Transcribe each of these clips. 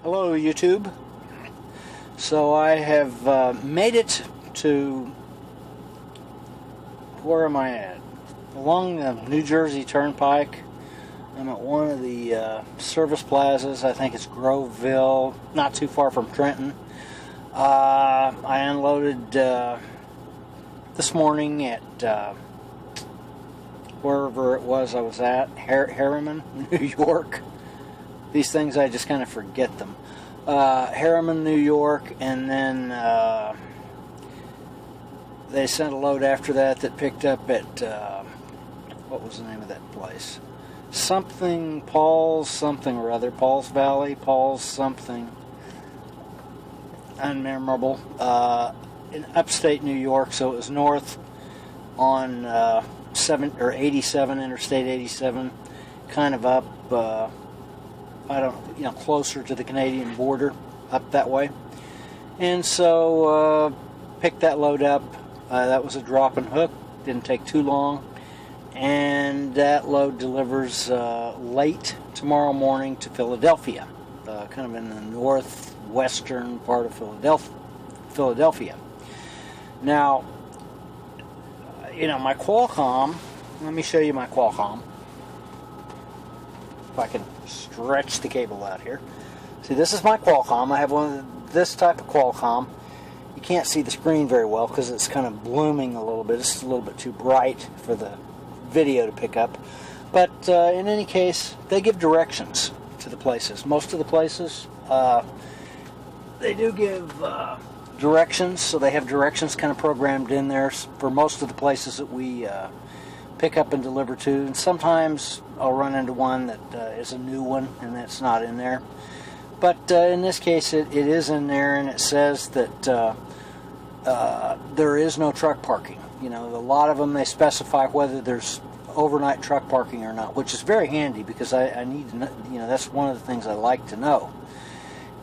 Hello YouTube. So I have made it to, where am I at? Along the New Jersey Turnpike. I'm at one of the service plazas. I think it's Groveville, not too far from Trenton. I unloaded this morning at wherever it was I was at, Harriman, New York. These things, I just kind of forget them. Harriman, New York, and then they sent a load after that picked up at, what was the name of that place? Something, Paul's something or other, Paul's Valley, Paul's something, unmemorable, in upstate New York, so it was north on 87, Interstate 87, kind of up, closer to the Canadian border, up that way. And so picked that load up. That was a drop and hook. Didn't take too long. And that load delivers late tomorrow morning to Philadelphia, kind of in the northwestern part of Philadelphia. Now, my Qualcomm, let me show you my Qualcomm. If I can stretch the cable out here. See, this is my Qualcomm. I have this type of Qualcomm. You can't see the screen very well because it's kind of blooming a little bit. It's a little bit too bright for the video to pick up. But in any case, they give directions to the places. Most of the places, they do give directions, so they have directions kind of programmed in there for most of the places that we pick up and deliver to. And sometimes I'll run into one that is a new one and that's not in there. But in this case, it is in there, and it says that there is no truck parking. A lot of them, they specify whether there's overnight truck parking or not, which is very handy because I need to know, that's one of the things I like to know.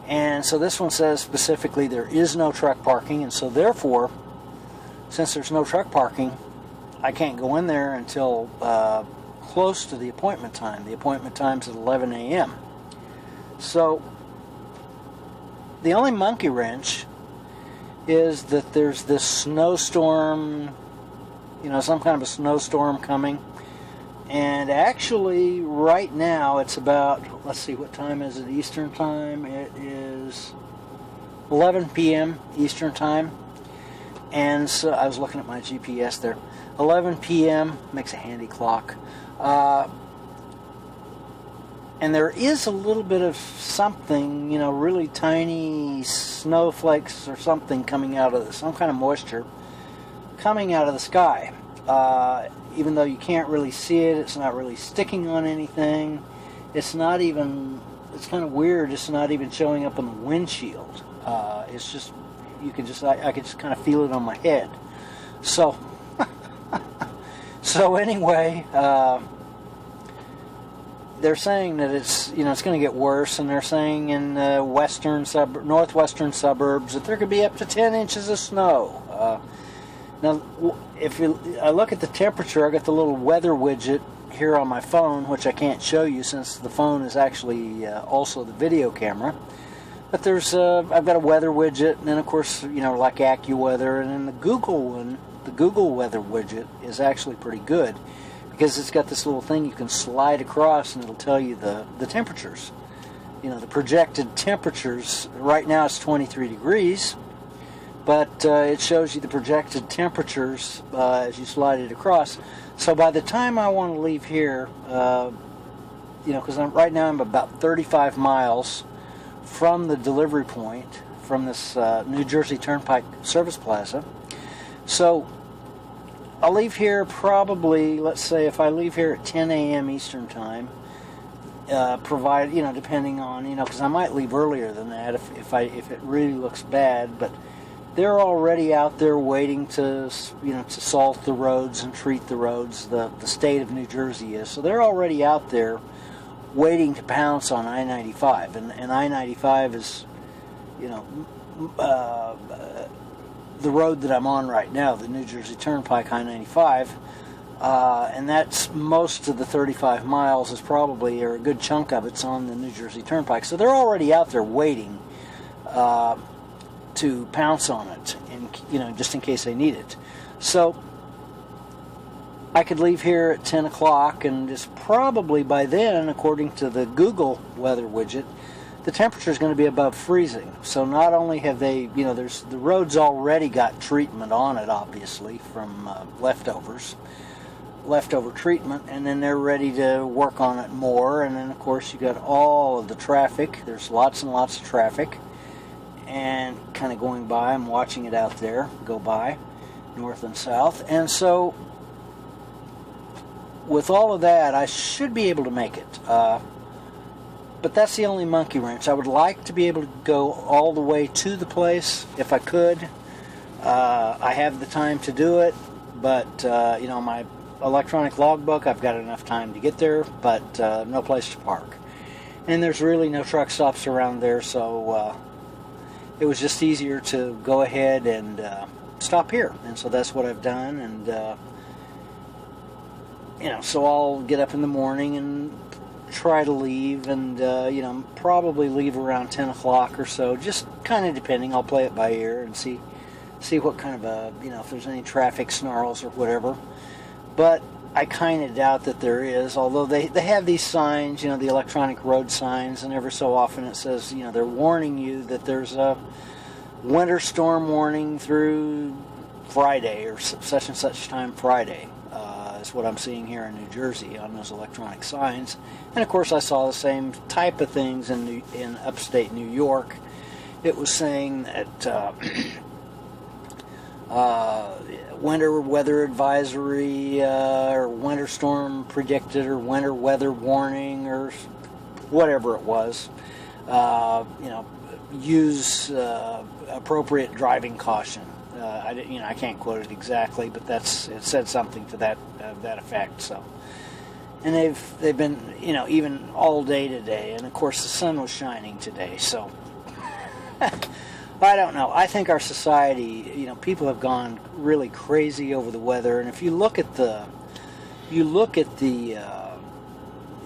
And so this one says specifically there is no truck parking, and so therefore, since there's no truck parking, I can't go in there until close to the appointment time. The appointment time's at 11 a.m. So the only monkey wrench is that there's this snowstorm, some kind of a snowstorm coming. And actually, right now, it's about, let's see, what time is it? Eastern time? It is 11 p.m. Eastern time. And so I was looking at my GPS there. 11 p.m. makes a handy clock. And there is a little bit of something, really tiny snowflakes or something coming out of some kind of moisture coming out of the sky. Even though you can't really see it, it's not really sticking on anything. It's not even, it's kind of weird, it's not even showing up on the windshield. It's just, I could just kind of feel it on my head. So, anyway, they're saying that it's, it's going to get worse, and they're saying in northwestern suburbs that there could be up to 10 inches of snow. Now, I look at the temperature, I got the little weather widget here on my phone, which I can't show you since the phone is actually also the video camera. But there's, I've got a weather widget, and then of course, like AccuWeather, and then the Google one, the Google weather widget is actually pretty good because it's got this little thing you can slide across, and it'll tell you the temperatures. The projected temperatures. Right now it's 23 degrees. But it shows you the projected temperatures as you slide it across. So by the time I want to leave here, because right now I'm about 35 miles from the delivery point, from this New Jersey Turnpike service plaza. So I'll leave here probably, let's say if I leave here at 10 a.m. Eastern time, depending on, because I might leave earlier than that if it really looks bad, but they're already out there waiting to salt the roads and treat the roads. The state of New Jersey is. So they're already out there waiting to pounce on I-95. And I-95 is, the road that I'm on right now, the New Jersey Turnpike I-95. and that's most of the 35 miles is probably, or a good chunk of it's on the New Jersey Turnpike. So they're already out there waiting to pounce on it, and just in case they need it. So I could leave here at 10 o'clock, and it's probably by then, according to the Google weather widget, the temperature is going to be above freezing. So not only have they, there's the road's already got treatment on it, obviously, from leftover treatment, and then they're ready to work on it more. And then, of course, you got all of the traffic. There's lots and lots of traffic, and kind of going by. I'm watching it out there go by, north and south. And so with all of that, I should be able to make it. But that's the only monkey wrench. I would like to be able to go all the way to the place if I could. I have the time to do it, but my electronic logbook, I've got enough time to get there, but no place to park. And there's really no truck stops around there, so it was just easier to go ahead and stop here. And so that's what I've done. And so I'll get up in the morning and try to leave, and probably leave around 10 o'clock or so, just kind of depending. I'll play it by ear and see what kind of if there's any traffic snarls or whatever. But I kind of doubt that there is, although they have these signs, the electronic road signs, and every so often it says, they're warning you that there's a winter storm warning through Friday, or such and such time Friday. Is what I'm seeing here in New Jersey on those electronic signs. And of course I saw the same type of things in upstate New York. It was saying that winter weather advisory, or winter storm predicted, or winter weather warning, or whatever it was. Use appropriate driving caution. I can't quote it exactly, but it said something to that effect. So, and they've been even all day today, and of course the sun was shining today. So I don't know. I think our society, people have gone really crazy over the weather, and if you look at the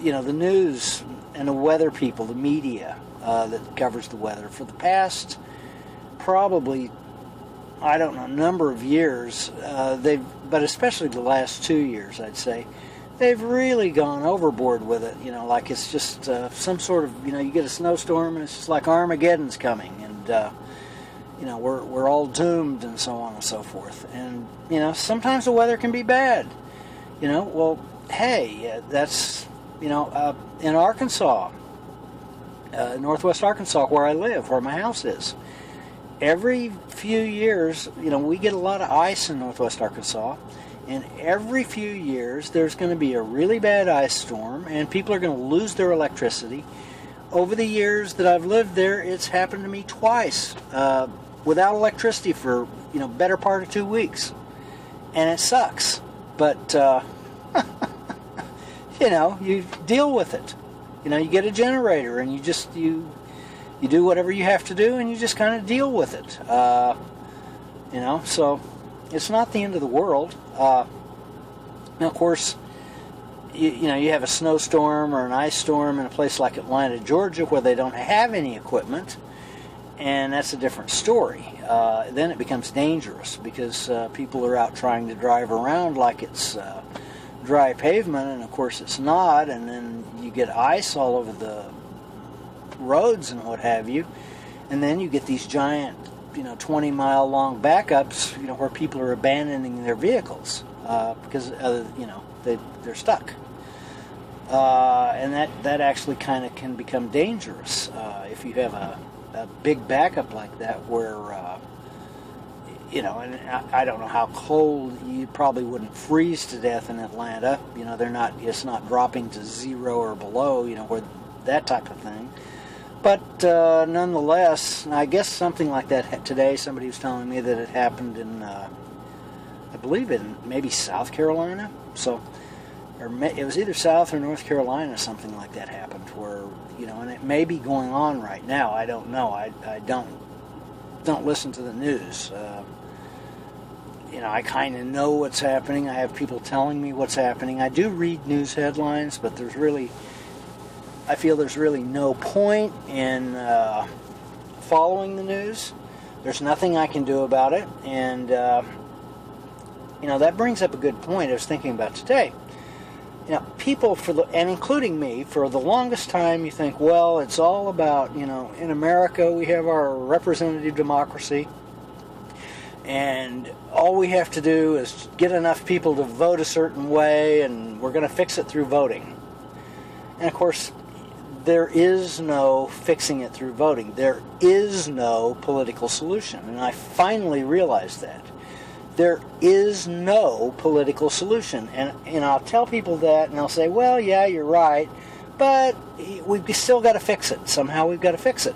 the news and the weather people, the media that covers the weather for the past probably, I don't know, number of years, but especially the last 2 years, I'd say, they've really gone overboard with it. Like it's just some sort of, you get a snowstorm and it's just like Armageddon's coming, and we're all doomed, and so on and so forth. And sometimes the weather can be bad. Well, hey, that's in Arkansas, northwest Arkansas, where I live, where my house is. Every few years, we get a lot of ice in northwest Arkansas, and every few years there's going to be a really bad ice storm, and people are going to lose their electricity. Over the years that I've lived there, it's happened to me twice, without electricity for, better part of 2 weeks. And it sucks. But, you deal with it. You get a generator, and you do whatever you have to do, and you just kind of deal with it. So it's not the end of the world. Now, of course, you have a snowstorm or an ice storm in a place like Atlanta, Georgia, where they don't have any equipment, and that's a different story. Then it becomes dangerous, because people are out trying to drive around like it's dry pavement, and of course it's not, and then you get ice all over the roads and what have you, and then you get these giant 20-mile long backups, where people are abandoning their vehicles because they're stuck, and that actually kind of can become dangerous if you have a big backup like that, where and I don't know how cold. You probably wouldn't freeze to death in Atlanta. It's not dropping to 0 or below, where that type of thing. But nonetheless, I guess something like that today, somebody was telling me that it happened in, I believe in maybe South Carolina. So, it was either South or North Carolina, something like that happened, where, and it may be going on right now. I don't know. I don't listen to the news. I kind of know what's happening. I have people telling me what's happening. I do read news headlines, but I feel there's really no point in following the news. There's nothing I can do about it, and that brings up a good point I was thinking about today. People, and including me, for the longest time, you think, well, it's all about, in America we have our representative democracy, and all we have to do is get enough people to vote a certain way, and we're going to fix it through voting. And of course, there is no fixing it through voting. There is no political solution, and I finally realized that. There is no political solution, and I'll tell people that, and they'll say, well, yeah, you're right, but we've still got to fix it. Somehow we've got to fix it.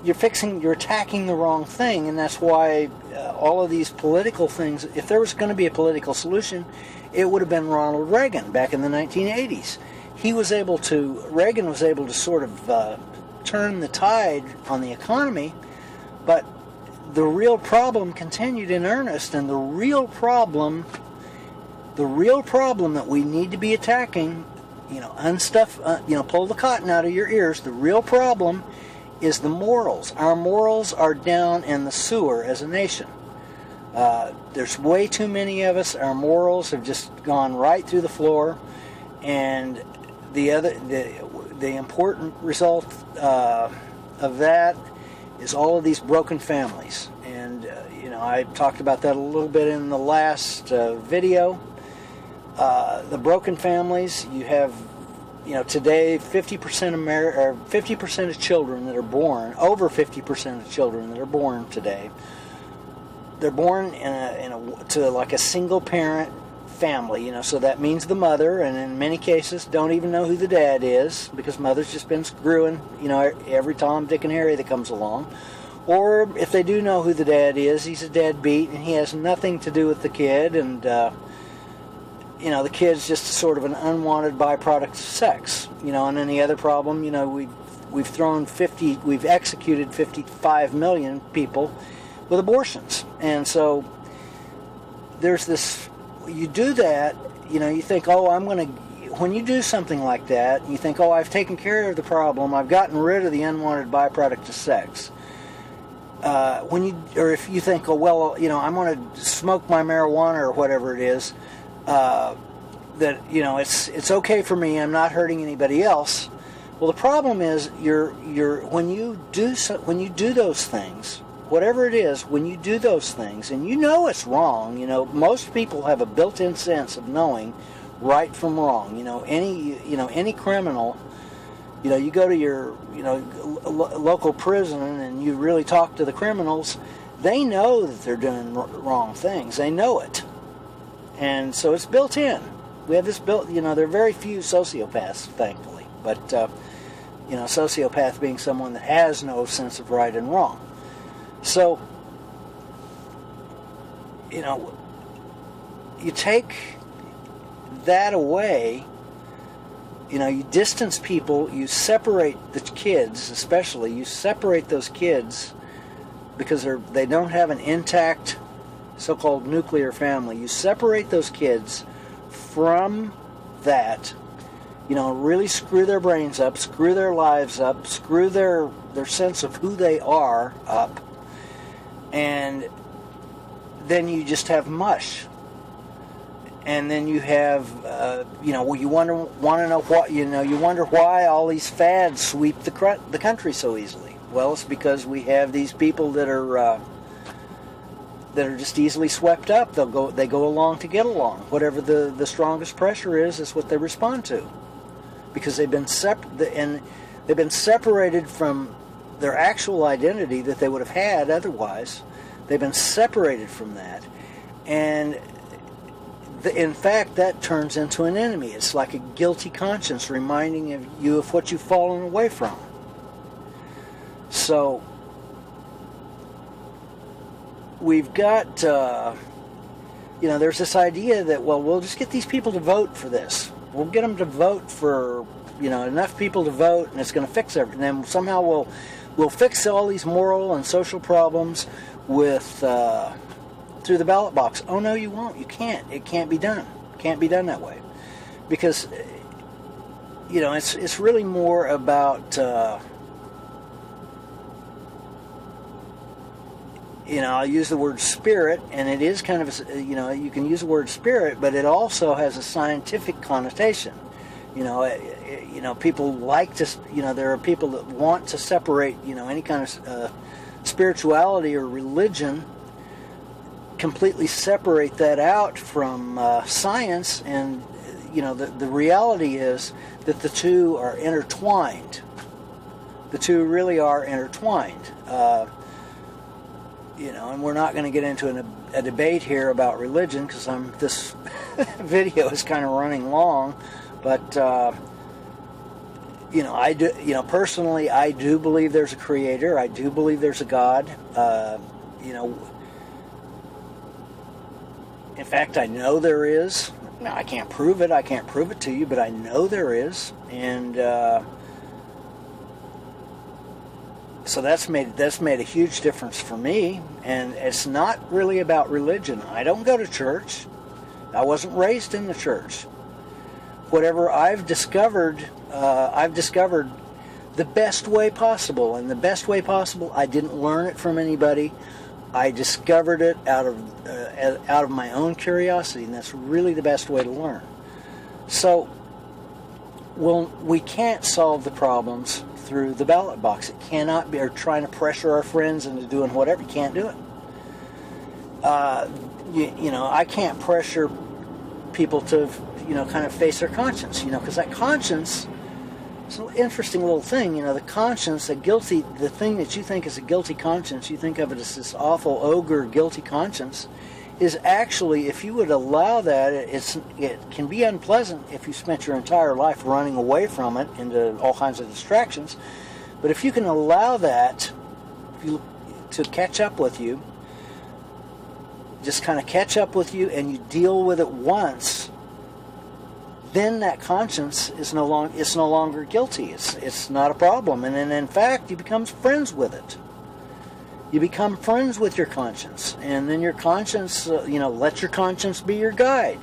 You're attacking the wrong thing, and that's why all of these political things, if there was going to be a political solution, it would have been Ronald Reagan back in the 1980s. Reagan was able to sort of turn the tide on the economy, but the real problem continued in earnest, and the real problem that we need to be attacking, pull the cotton out of your ears. The real problem is the morals. Our morals are down in the sewer as a nation. There's way too many of us. Our morals have just gone right through the floor, and the important result of that is all of these broken families. And I talked about that a little bit in the last video. The broken families, you have today 50% of children that are born, over 50% of children that are born today, they're born to like a single parent family, so that means the mother, and in many cases don't even know who the dad is, because mother's just been screwing, every Tom, Dick, and Harry that comes along. Or if they do know who the dad is, he's a deadbeat, and he has nothing to do with the kid, and the kid's just sort of an unwanted byproduct of sex. And then the other problem, we've executed 55 million people with abortions, and so there's this. You do that, you think, when you do something like that, you think, I've taken care of the problem, I've gotten rid of the unwanted byproduct of sex. If you think, I'm going to smoke my marijuana or whatever it is, that, it's okay for me, I'm not hurting anybody else. Well, the problem is, when you do those things, whatever it is, when you do those things, and it's wrong, most people have a built-in sense of knowing right from wrong. Any criminal, you go to your, local prison and you really talk to the criminals, they know that they're doing wrong things. They know it. And so it's built in. We have this built, there are very few sociopaths, thankfully, but, sociopath being someone that has no sense of right and wrong. So, you take that away, you distance people, you separate the kids, especially, you separate those kids because they don't have an intact so-called nuclear family. You separate those kids from that, really screw their brains up, screw their lives up, screw their sense of who they are up. And then you just have mush, and then you have, you want to know what, you wonder why all these fads sweep the country so easily. Well, it's because we have these people that are just easily swept up. They go along to get along. Whatever the strongest pressure is what they respond to, because they've been separated from their actual identity that they would have had otherwise. They've been separated from that, and in fact that turns into an enemy. It's like a guilty conscience reminding you of what you've fallen away from. So we've got there's this idea that, we'll just get these people to vote for this. We'll get them to vote for enough people to vote, and it's going to fix everything. And then somehow we'll fix all these moral and social problems with through the ballot box. Oh no, you won't. You can't. It can't be done. It can't be done that way, because it's really more about I'll use the word spirit, and it is kind of you can use the word spirit, but it also has a scientific connotation. People like to, there are people that want to separate, any kind of spirituality or religion, completely separate that out from science, and, the reality is that the two are intertwined. The two really are intertwined. And we're not going to get into a debate here about religion, because this video is kind of running long. But I do. Personally, I do believe there's a creator. I do believe there's a God. In fact, I know there is. Now, I can't prove it. I can't prove it to you, but I know there is. And so that's made a huge difference for me. And it's not really about religion. I don't go to church. I wasn't raised in the church. Whatever I've discovered the best way possible. And the best way possible, I didn't learn it from anybody. I discovered it out of my own curiosity, and that's really the best way to learn. So, we can't solve the problems through the ballot box. It cannot be, or trying to pressure our friends into doing whatever. You can't do it. I can't pressure people to, kind of face their conscience, because that conscience, it's an interesting little thing, the conscience, the thing that you think is a guilty conscience, you think of it as this awful ogre guilty conscience, is actually, if you would allow that, it can be unpleasant if you spent your entire life running away from it into all kinds of distractions. But if you can allow that to catch up with you, just kind of catch up with you, and you deal with it once, then that conscience is no longer guilty. It's not a problem, and then in fact you become friends with it. You become friends with your conscience, and then your conscience, let your conscience be your guide.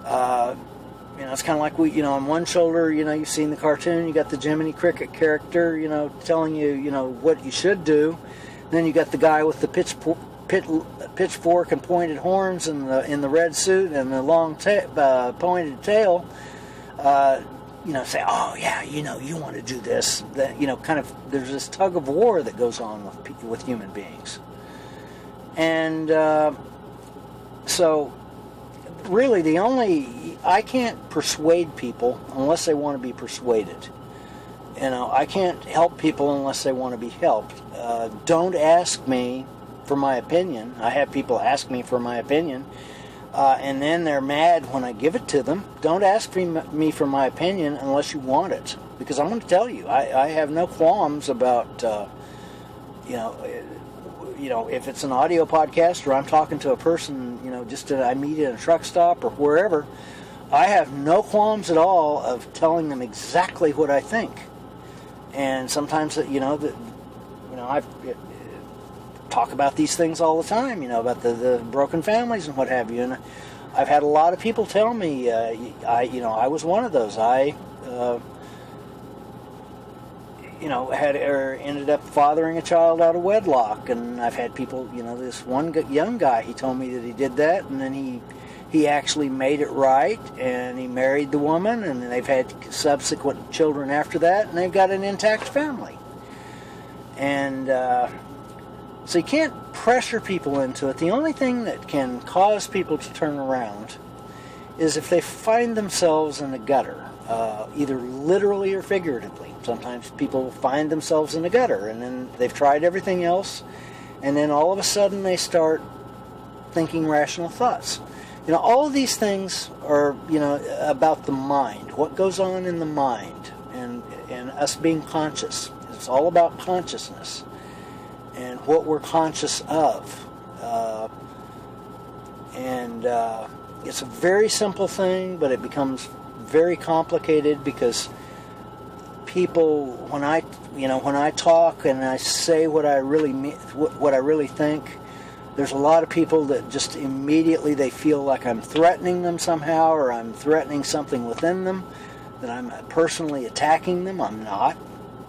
It's kind of like on one shoulder, you've seen the cartoon, you got the Jiminy Cricket character, telling you, what you should do. Then you got the guy with the pitchfork and pointed horns and in the red suit and the long pointed tail. Say, oh yeah, you want to do this. That kind of, there's this tug of war that goes on with human beings, and so really I can't persuade people unless they want to be persuaded. I can't help people unless they want to be helped. Don't ask me for my opinion. I have people ask me for my opinion. And then they're mad when I give it to them. Don't ask me for my opinion unless you want it, because I'm going to tell you. I have no qualms about, if it's an audio podcast or I'm talking to a person, just that I meet at a truck stop or wherever. I have no qualms at all of telling them exactly what I think. And sometimes, I talk about these things all the time, about the broken families and what have you. And I've had a lot of people tell me, I was one of those. I, ended up fathering a child out of wedlock. And I've had people, this one young guy, he told me that he did that, and then he actually made it right, and he married the woman, and they've had subsequent children after that, and they've got an intact family. And so you can't pressure people into it. The only thing that can cause people to turn around is if they find themselves in the gutter, either literally or figuratively. Sometimes people find themselves in the gutter, and then they've tried everything else, and then all of a sudden they start thinking rational thoughts. All of these things are, about the mind, what goes on in the mind, and us being conscious. It's all about consciousness and what we're conscious of. It's a very simple thing, but it becomes very complicated because people, when I talk and I say what I really mean, what I really think, There's a lot of people that just immediately they feel like I'm threatening them somehow, or I'm threatening something within them, that I'm personally attacking them. I'm not.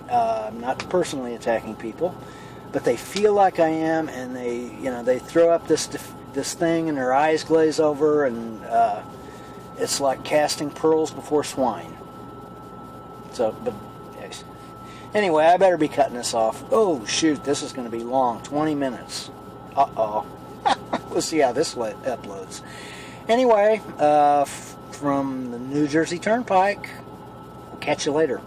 I'm not personally attacking people, but they feel like I am, and they throw up this thing, and their eyes glaze over, and it's like casting pearls before swine. So, but yes. Anyway, I better be cutting this off. Oh shoot, this is going to be long, 20 minutes. Uh-oh. We'll see how this uploads. Anyway, from the New Jersey Turnpike, we'll catch you later.